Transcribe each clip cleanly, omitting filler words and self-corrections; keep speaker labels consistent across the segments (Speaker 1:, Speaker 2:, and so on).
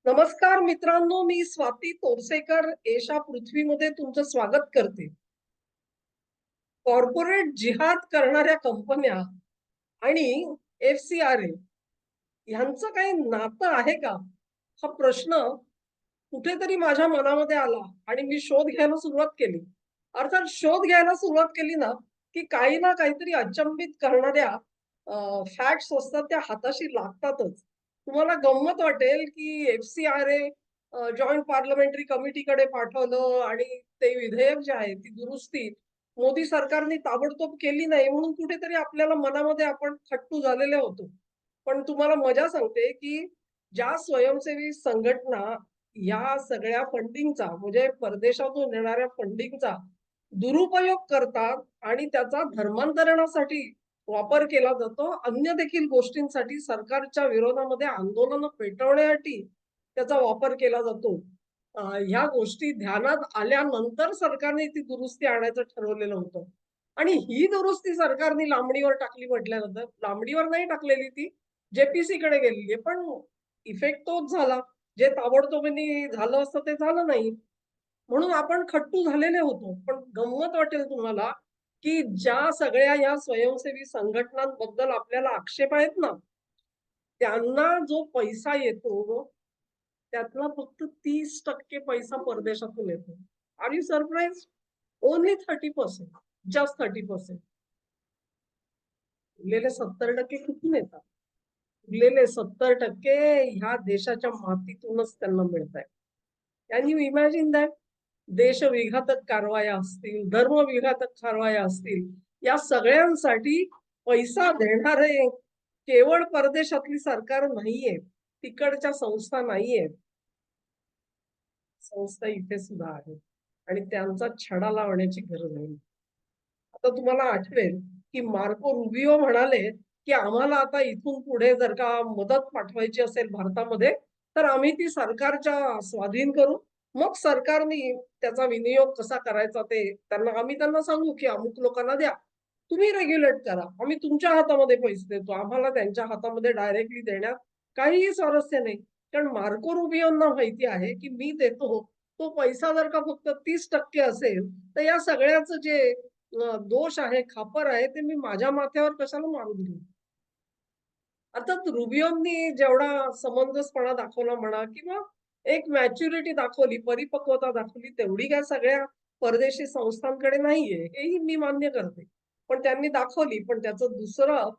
Speaker 1: नमस्कार मित्रांनो, मी स्वाती तोरसेकर एशा पृथ्वीमध्ये तुमचं स्वागत करते. कॉर्पोरेट जिहाद करणाऱ्या कंपन्या आणि एफ-सी-आर-ए ह्यांचं काही नातं आहे का? हा प्रश्न कुठेतरी माझ्या मनामध्ये आला आणि मी शोध घ्यायला सुरुवात केली. अर्थात शोध घ्यायला सुरुवात केली ना, की काही ना काहीतरी अचंबित करणाऱ्या फॅक्ट्स असतात त्या हाताशी लागतातच. तुम्हाला गंमत वाटेल, की एफ-सी-आर-ए जॉइंट पार्लमेंटरी कमिटीकडे पाठवलं आणि ते विधेयक जे आहे, ती दुरुस्ती मोदी सरकारने ताबडतोब केली नाही म्हणून कुठेतरी आपल्याला मनामध्ये आपण खट्टू झालेले होतो. पण तुम्हाला मजा सांगते, की ज्या स्वयंसेवी संघटना या सगळ्या फंडिंगचा म्हणजे परदेशातून येणाऱ्या फंडिंगचा दुरुपयोग करतात आणि त्याचा धर्मांतरणासाठी वापर केला जातो. अन्य देखील गोष्टींसाठी सरकारच्या विरोधामध्ये आंदोलनं पेटवण्यासाठी त्याचा वापर केला जातो. ह्या गोष्टी ध्यानात आल्यानंतर सरकारने ती दुरुस्ती आणायचं ठरवलेलं होतं. आणि ही दुरुस्ती सरकारने लांबणीवर टाकली म्हटल्यानंतर लांबणीवर नाही टाकलेली ती, जे-पी-सीकडे गेलेली आहे. पण इफेक्ट तोच झाला. जे ताबडतोबीने झालं असतं ते झालं नाही. म्हणून आपण खट्टू झालेले होतो. पण गंमत वाटेल तुम्हाला, की ज्या सगळ्या या स्वयंसेवी संघटनांबद्दल आपल्याला आक्षेप आहेत ना, त्यांना जो पैसा येतो, त्यातला फक्त 30% पैसा परदेशातून येतो. Are you surprised? Only 30%. Just 30%. उरलेले 70% कुठून येतात? उरलेले 70% ह्या देशाच्या मातीतूनच त्यांना मिळतायत. Can you imagine that? देशविघातक कारवाया असतील, धर्मविघातक कारवाया असतील, या सगळ्यांसाठी पैसा देणारे केवळ परदेशातली सरकार नाहीये. तिकडच्या संस्था नाहीयेत. संस्था इथे सुद्धा आहेत आणि त्यांचा छडा लावण्याची गरज आहे. आता तुम्हाला आठवेल, की मार्को रुबियो म्हणाले, की आम्हाला आता इथून पुढे जर का मदत पाठवायची असेल भारतामध्ये, तर आम्ही ती सरकारच्या स्वाधीन करू. मग सरकारने त्याचा विनियोग कसा करायचा ते आम्ही त्यांना सांगू, की अमुक लोकांना द्या. तुम्ही रेग्युलेट करा. आम्ही तुमच्या हातामध्ये पैसे देतो. आम्हाला त्यांच्या हातामध्ये डायरेक्टली देण्यात काहीही स्वारस्य नाही. कारण मार्को रुबियोंना माहिती आहे, की मी देतो, तो पैसा जर का फक्त 30% असेल, तर या सगळ्याचं जे दोष आहे, खापर आहे, ते मी माझ्या माथ्यावर कशाला मारून घेऊ? अर्थात रुबियोंनी जेवढा समंजसपणा दाखवला म्हणा किंवा एक मॅच्युरिटी दाखवली, परिपक्वता दाखवली, तेवढी काय सगळ्या परदेशी संस्थांकडे नाहीये, हेही मी मान्य करते. पण त्यांनी दाखवली. पण त्याचं दुसरं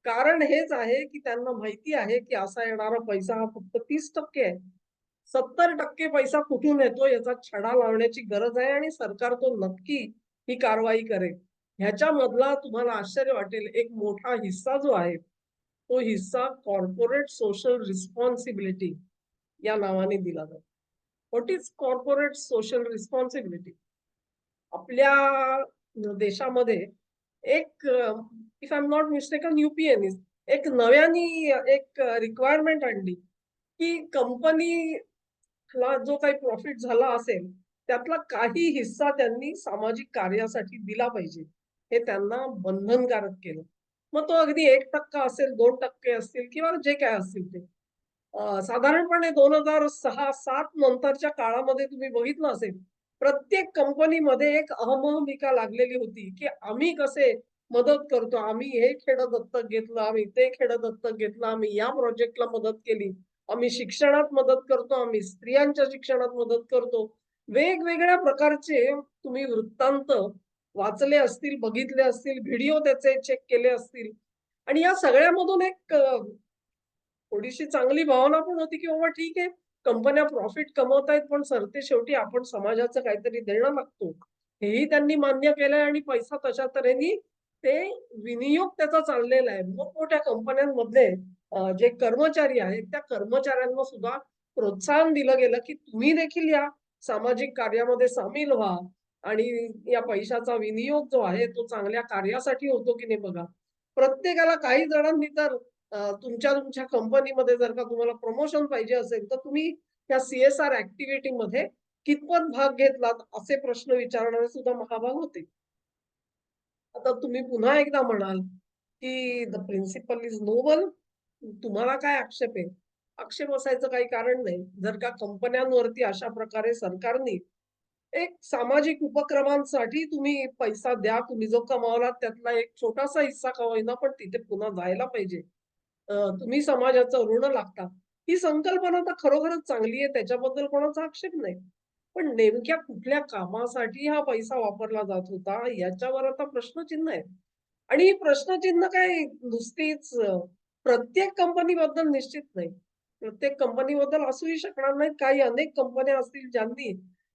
Speaker 1: कारण हेच आहे, की त्यांना माहिती आहे, की असा येणारा पैसा हा फक्त 30% आहे. 70% पैसा कुठून येतो याचा छडा लावण्याची गरज आहे आणि सरकार तो नक्की ही कारवाई करेल. ह्याच्यामधला तुम्हाला आश्चर्य वाटेल, एक मोठा हिस्सा जो आहे, तो हिस्सा कॉर्पोरेट सोशल रिस्पॉन्सिबिलिटी या नावाने दिला जातो. What is corporate social responsibility? आपल्या देशामध्ये एक if I am not mistaken यू-पी-एने एक नव्याने एक रिक्वायरमेंट आणली, की कंपनीला जो काही प्रॉफिट झाला असेल, त्यातला काही हिस्सा त्यांनी सामाजिक कार्यासाठी दिला पाहिजे. हे त्यांना बंधनकारक केलं. मग तो अगदी 1% असेल, 2% असतील किंवा जे काही असतील ते. साधारणपणे 2006-07 नंतरच्या काळामध्ये तुम्ही बघितलं असेल, प्रत्येक कंपनीमध्ये एक अहमहमिका लागलेली होती, की आम्ही कसे मदत करतो. आम्ही हे खेडं दत्तक घेतलं, आम्ही ते खेडं दत्तक घेतलं, आम्ही या प्रोजेक्टला मदत केली, आम्ही शिक्षणात मदत करतो, आम्ही स्त्रियांच्या शिक्षणात मदत करतो. वेगवेगळ्या प्रकारचे तुम्ही वृत्तांत वाचले असतील, बघितले असतील, व्हिडिओ त्याचे चेक केले असतील आणि या सगळ्यामधून एक थोडीशी चांगली भावना पण होती, की बाबा ठीक आहे, कंपन्या प्रॉफिट कमवतायत, पण सरतेशेवटी आपण समाजाचं काहीतरी देणं लागतो. हेही त्यांनी मान्य केलंय आणि पैसा तशा तऱ्हेने ते विनियोग त्याचा चाललेला आहे. मोठमोठ्या कंपन्यांमधले जे कर्मचारी आहेत, त्या कर्मचाऱ्यांना सुद्धा प्रोत्साहन दिलं गेलं, की तुम्ही देखील या सामाजिक कार्यामध्ये सामील व्हा आणि या पैशाचा विनियोग जो आहे, तो चांगल्या कार्यासाठी होतो की नाही बघा. प्रत्येकाला काही जणांनी तर तुमच्या तुमच्या कंपनीमध्ये जर का तुम्हाला प्रमोशन पाहिजे असेल, तर तुम्ही त्या सी-एस-आर ॲक्टिव्हिटीमध्ये कितपत भाग घेतलात? असे प्रश्न विचारणारे सुद्धा महाभाग होते. आता तुम्ही पुन्हा एकदा म्हणाल, की द प्रिन्सिपल इज नोबल. तुम्हाला काय आक्षेप आहे? आक्षेप असायचं काही कारण नाही. जर का कंपन्यांवरती अशा प्रकारे सरकारने एक सामाजिक उपक्रमांसाठी तुम्ही पैसा द्या, तुम्ही जो कमावलात त्यातला एक छोटासा हिस्सा का होईना, पण तिथे पुन्हा जायला पाहिजे. तुम्ही समाजाचं ऋण लागता. ही संकल्पना तर खरोखरच चांगली आहे, त्याच्याबद्दल कोणाचा आक्षेप नाही. पण नेमक्या कुठल्या कामासाठी हा पैसा वापरला जात होता, याच्यावर आता प्रश्नचिन्ह आहे. आणि ही प्रश्नचिन्ह काय नुसतीच प्रत्येक कंपनीबद्दल निश्चित नाही. प्रत्येक कंपनीबद्दल असूही शकणार नाहीत. काही अनेक कंपन्या असतील ज्यांनी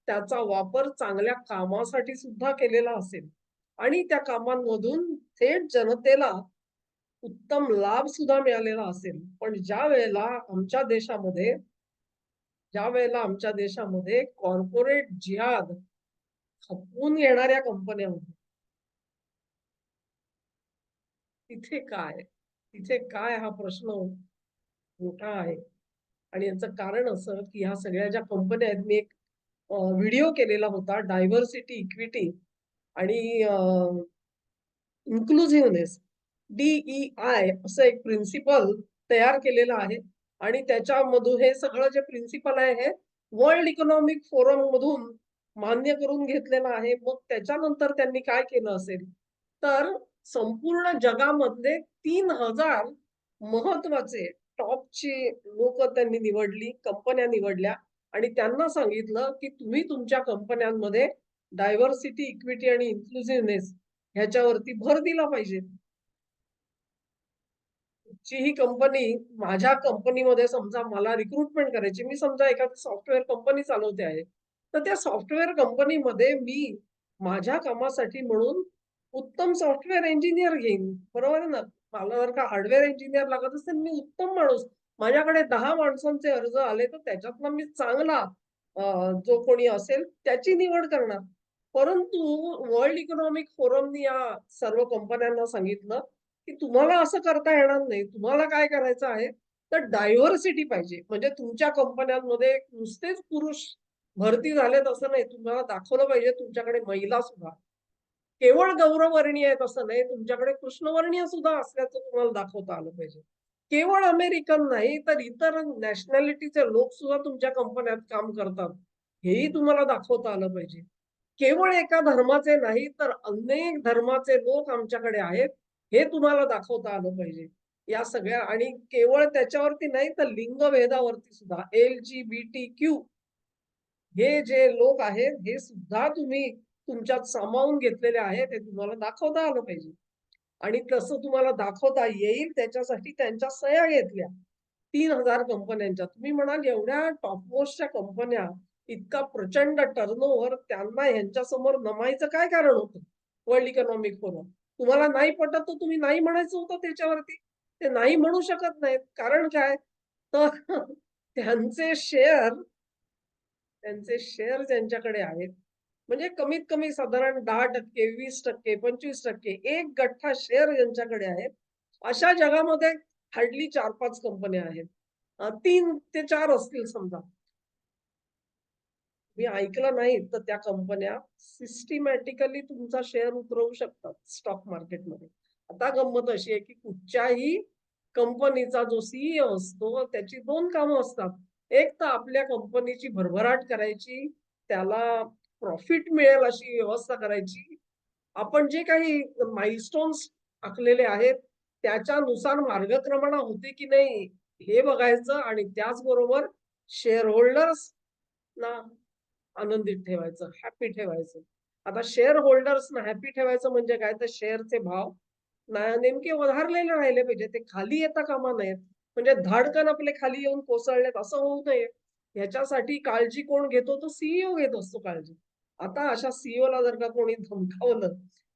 Speaker 1: त्याचा वापर चांगल्या कामासाठी सुद्धा केलेला असेल आणि त्या कामांमधून थेट जनतेला उत्तम लाभ सुद्धा मिळालेला असेल. पण ज्यावेळेला आमच्या देशामध्ये कॉर्पोरेट जिहाद खपवून घेणाऱ्या कंपन्या होत्या, तिथे काय? तिथे काय हा प्रश्न मोठा आहे. आणि याचं कारण असं, की ह्या सगळ्या ज्या कंपन्या आहेत, मी एक व्हिडिओ केलेला होता डायव्हर्सिटी, इक्विटी आणि इन्क्लुझिव्हनेस, DEI असं एक प्रिन्सिपल तयार केलेलं आहे आणि त्याच्यामधून हे सगळं जे प्रिन्सिपल आहे हे वर्ल्ड इकॉनॉमिक फोरम मधून मान्य करून घेतलेलं आहे. मग त्याच्यानंतर त्यांनी काय केलं असेल, तर संपूर्ण जगामधले 3000 महत्वाचे टॉपची लोक त्यांनी निवडली, कंपन्या निवडल्या आणि त्यांना सांगितलं, की तुम्ही तुमच्या कंपन्यांमध्ये डायव्हर्सिटी, इक्विटी आणि इन्क्लुझिव्हनेस ह्याच्यावरती भर दिला पाहिजे. कुठचीही कंपनी माझ्या कंपनीमध्ये समजा मला रिक्रुटमेंट करायची. मी समजा एखादी सॉफ्टवेअर कंपनी चालवते आहे. तर त्या सॉफ्टवेअर कंपनीमध्ये मी माझ्या कामासाठी म्हणून उत्तम सॉफ्टवेअर इंजिनिअर घेईन. बरोबर आहे ना? मला जर का हार्डवेअर इंजिनिअर लागत असेल, मी उत्तम माणूस. माझ्याकडे 10 माणसांचे अर्ज आले, तर त्याच्यातला मी चांगला अ, जो कोणी असेल त्याची निवड करणार. परंतु वर्ल्ड इकॉनॉमिक फोरमनी या सर्व कंपन्यांना सांगितलं, की तुम्हाला असं करता येणार नाही. तुम्हाला काय करायचं आहे, तर डायव्हर्सिटी पाहिजे. म्हणजे तुमच्या कंपन्यांमध्ये नुसतेच पुरुष भरती झालेत असं नाही. तुम्हाला दाखवलं पाहिजे तुमच्याकडे महिला सुद्धा. केवळ गौरवर्णीय आहेत असं नाही, तुमच्याकडे कृष्णवर्णीय सुद्धा असल्याचं तुम्हाला दाखवता आलं पाहिजे. केवळ अमेरिकन नाही, तर इतर नॅशनॅलिटीचे लोक सुद्धा तुमच्या कंपन्यात काम करतात. हेही तुम्हाला दाखवता आलं पाहिजे. केवळ एका धर्माचे नाही, तर अनेक धर्माचे लोक आमच्याकडे आहेत, हे तुम्हाला दाखवता आलं पाहिजे. या सगळ्या आणि केवळ त्याच्यावरती नाही, तर लिंगभेदावरती सुद्धा LGBTQ हे जे लोक आहेत, हे सुद्धा तुम्ही तुमच्यात सामावून घेतलेले आहेत, हे तुम्हाला दाखवता आलं पाहिजे. आणि तसं तुम्हाला दाखवता येईल त्याच्यासाठी त्यांच्या सह्या घेतल्या. 3000 कंपन्यांच्या. तुम्ही म्हणाल एवढ्या टॉप मोस्टच्या कंपन्या, इतका प्रचंड टर्नओव्हर त्यांना ह्यांच्यासमोर नमायचं काय कारण होतं? World economic forum. तुम्हाला नाही पटत तर तुम्ही नाही म्हणायचं होतं त्याच्यावरती. ते नाही म्हणू शकत नाहीत. कारण काय? तर त्यांचे शेअर त्यांचे शेअर ज्यांच्याकडे आहेत, म्हणजे कमीत कमी साधारण 10%, 20%, 25% एक गठ्ठा शेअर ज्यांच्याकडे आहेत, अशा जगामध्ये हार्डली 4-5 कंपन्या आहेत. 3 ते 4 असतील समजा. मी ऐकलं नाही तर त्या कंपन्या सिस्टमॅटिकली तुमचा शेअर उतरवू शकतात स्टॉक मार्केटमध्ये. आता गंमत अशी आहे, की कुठच्याही कंपनीचा जो असतो त्याची 2 कामं असतात. एक तर आपल्या कंपनीची भरभराट करायची, त्याला प्रॉफिट मिळेल अशी व्यवस्था करायची. आपण जे काही माइलस्टोन्स आखलेले आहेत, त्याच्यानुसार मार्गक्रमण होते की नाही हे बघायचं आणि त्याचबरोबर शेअर होल्डर्सना आनंदित ठेवायचं, हॅपी ठेवायचं. आता शेअर होल्डर्सना हॅपी ठेवायचं म्हणजे काय? तर शेअरचे भाव नेमके वधारलेले राहिले पाहिजे. ते खाली येता कामा नयेत. म्हणजे धाडकन आपले खाली येऊन कोसळलेत असं होऊ नये. ह्याच्यासाठी काळजी कोण घेतो? तो सीईओ घेत असतो काळजी. आता अशा सीईओला जर का कोणी धमकावलं,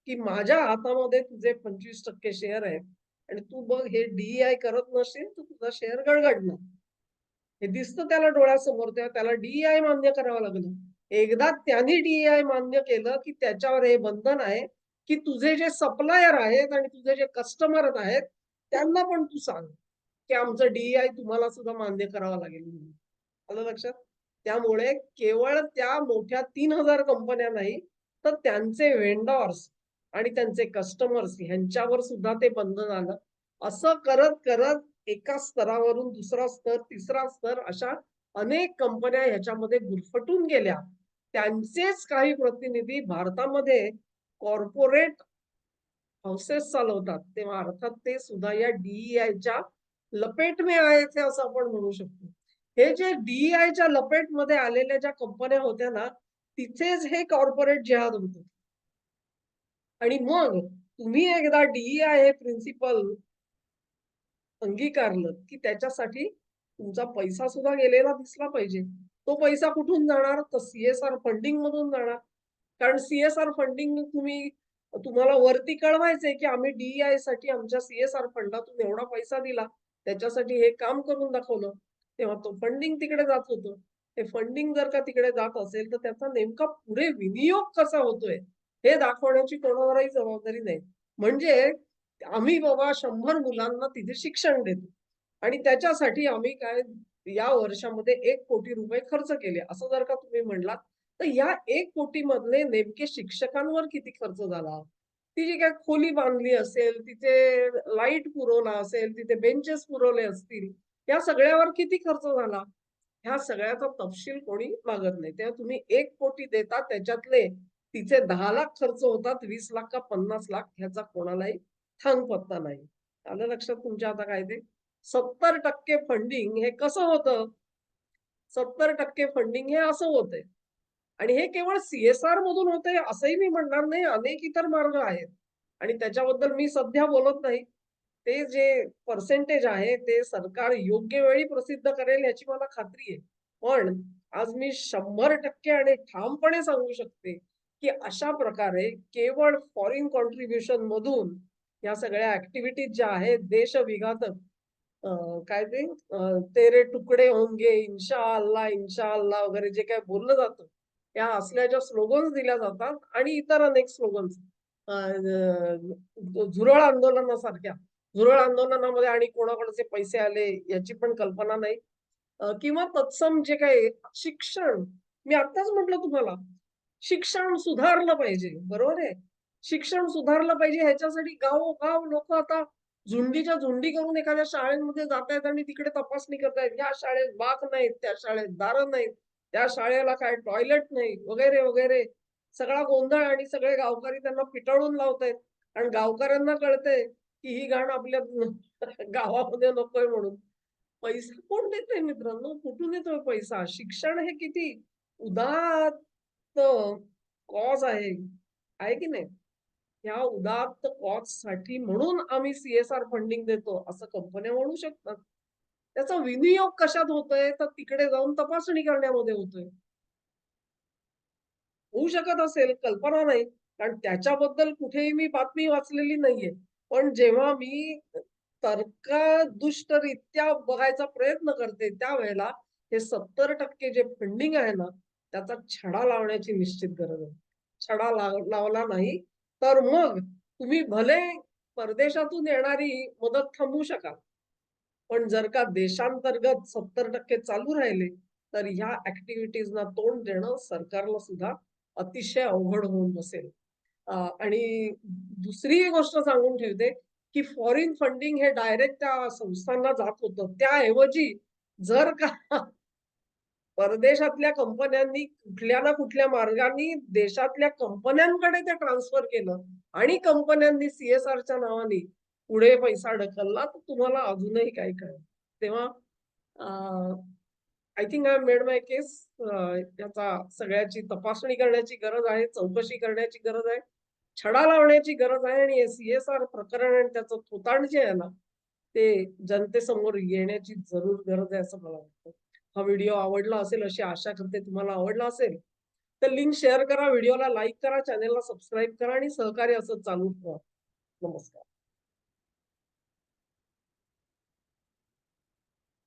Speaker 1: की माझ्या हातामध्ये तुझे 25% शेअर आहेत आणि तू बघ हे DEI करत नसशील तर तुझा शेअर गडगडणार. हे दिसतं त्याला डोळ्यासमोर, तेव्हा त्याला DEI मान्य करावं लागलं. एकदा त्यांनी DEI मान्य केलं, की त्याच्यावर हे बंधन आहे, की तुझे जे सप्लायर आहेत आणि तुझे जे कस्टमर आहेत, त्यांना पण तू सांग, की आमचं DEI तुम्हाला सुद्धा मान्य करावं लागेल म्हणून. आलं लक्षात? त्यामुळे केवळ त्या मोठ्या 3000 कंपन्या नाही, तर त्यांचे व्हेंडॉर्स आणि त्यांचे कस्टमर्स ह्यांच्यावर सुद्धा ते बंधन आलं. असं करत-करत एका स्तरावरून दुसरा स्तर, तिसरा स्तर अशा अनेक कंपन्या ह्याच्यामध्ये गुरफटून गेल्या. त्यांचेच काही प्रतिनिधी भारतामध्ये कॉर्पोरेट हाऊसेस चालवतात. तेव्हा अर्थात ते सुद्धा या डी-ई-आयच्या लपेट में आये थे असं आपण म्हणू शकतो. हे जे डी-ई-आयच्या लपेटमध्ये आलेल्या ज्या कंपन्या होत्या ना, तिथेच हे कॉर्पोरेट जिहाद होतं. आणि मग तुम्ही एकदा डी-ई-आय हे प्रिन्सिपल अंगीकारलं, की त्याच्यासाठी तुमचा पैसा सुद्धा गेलेला दिसला पाहिजे. तो पैसा कुठून जाणार? तर सी-एस-आर फंडिंग मधून जाणार. कारण सी-एस-आर फंडिंग तुम्हाला वरती कळवायचंय, की आम्ही डी साठी आमच्या सी-एस-आर फंडातून एवढा पैसा दिला. त्याच्यासाठी हे काम करून दाखवलं. तेव्हा तो फंडिंग तिकडे जात होतं. ते फंडिंग जर का तिकडे जात असेल, तर त्याचा नेमका पुढे विनियोग कसा होतोय, हे दाखवण्याची कोणावरही जबाबदारी नाही. म्हणजे आम्ही बाबा 100 मुलांना तिथे शिक्षण देतो आणि त्याच्यासाठी आम्ही काय या वर्षामध्ये 1 कोटी रुपये खर्च केले. असं जर का तुम्ही म्हणलात, तर या 1 कोटी मधले नेमके शिक्षकांवर किती खर्च झाला? ती जी काही खोली बांधली असेल, तिथे लाईट पुरवला असेल, तिथे बेंचेस पुरवले असतील, या सगळ्यावर किती खर्च झाला? ह्या सगळ्याचा तपशील कोणी मागत नाही. तेव्हा तुम्ही 1 कोटी देता त्याच्यातले तिचे 10 लाख खर्च होतात, 20 लाख का 50 लाख ह्याचा कोणालाही थांगपत्ता नाही. आलं लक्षात तुमच्या आता काय ते? 70% फंडिंग हे कसं होतं? 70% फंडिंग हे असं होतंय. आणि हे केवळ सी-एस-आर मधून होतंय असंही मी म्हणणार नाही. अनेक इतर मार्ग आहेत. आणि त्याच्याबद्दल मी सध्या बोलत नाही. ते जे पर्सेंटेज आहे ते सरकार योग्य वेळी प्रसिद्ध करेल याची मला खात्री आहे. पण आज मी 100% आणि ठामपणे सांगू शकते, की अशा प्रकारे केवळ फॉरेन कॉन्ट्रिब्युशन मधून या सगळ्या ॲक्टिव्हिटीज ज्या आहेत देशविघातक काय ते तेरे टुकडे होंगे, इंशाअल्लाह वगैरे जे काही बोललं जातं, या असल्या ज्या स्लोगन्स दिल्या जातात आणि इतर अनेक स्लोगन्स झुरळ आंदोलनासारख्या. झुरळ आंदोलनामध्ये आणि कोणाकडचे पैसे आले याची पण कल्पना नाही. किंवा तत्सम जे काही शिक्षण, मी आत्ताच म्हटलं तुम्हाला, शिक्षण सुधारलं पाहिजे, बरोबर आहे? शिक्षण सुधारलं पाहिजे ह्याच्यासाठी गावोगाव लोकं आता झुंडीच्या झुंडी करून एखाद्या शाळेमध्ये जातायत आणि तिकडे तपासणी करतायत. ह्या शाळेत बाक नाहीत, त्या शाळेत दारं नाहीत, त्या शाळेला काय टॉयलेट नाही, वगैरे, वगैरे. सगळा गोंधळ आणि सगळे गावकरी त्यांना पिटाळून लावतायत. आणि गावकऱ्यांना कळतंय, की ही घाण आपल्या गावामध्ये नकोय म्हणून. पैसा कोण देतंय मित्रांनो? कुठून येतोय पैसा? शिक्षण हे किती उदात्त कॉज आहे. आहे की नाही? ह्या उदात्त कॉजसाठी म्हणून आम्ही सी-एस-आर फंडिंग देतो, असं कंपन्या म्हणू शकतात. त्याचा विनियोग कशात होतोय? तर तिकडे जाऊन तपासणी करण्यामध्ये होतोय. होऊ शकत असेल, कल्पना नाही. कारण त्याच्याबद्दल कुठेही मी बातमी वाचलेली नाहीये. पण जेव्हा मी तर्कदुष्टरित्या बघायचा प्रयत्न करते, त्यावेळेला हे 70% जे फंडिंग आहे ना, त्याचा छडा लावण्याची निश्चित गरज आहे. छडा लावला नाही, तर मग तुम्ही भले परदेशातून येणारी मदत थांबवू शकाल. पण जर का देशांतर्गत 70% चालू राहिले, तर ह्या ॲक्टिव्हिटीजना तोंड देणं सरकारला सुद्धा अतिशय अवघड होऊन बसेल. आणि दुसरी गोष्ट सांगून ठेवते, की फॉरेन फंडिंग हे डायरेक्ट त्या संस्थांना जात होतं. त्याऐवजी जर का परदेशातल्या कंपन्यांनी कुठल्या ना कुठल्या मार्गाने देशातल्या कंपन्यांकडे ते ट्रान्सफर केलं आणि कंपन्यांनी सी-एस-आरच्या नावाने पुढे पैसा ढकलला, तर तुम्हाला अजूनही काही कळेल. तेव्हा आय थिंक आय मेड माय केस. याचा सगळ्याची तपासणी करण्याची गरज आहे, चौकशी करण्याची गरज आहे, छडा लावण्याची गरज आहे आणि सी-एस-आर प्रकरण आणि त्याचं थोतांड जे आहे ना, ते जनतेसमोर येण्याची जरूर गरज आहे असं मला वाटतं. हा व्हिडिओ आवडला असेल अशी आशा करते. तुम्हाला आवडला असेल, तर लिंक शेअर करा, व्हिडिओला लाईक करा, चॅनेलला सबस्क्राईब करा आणि सहकार्य असं चालू ठेवा. नमस्कार.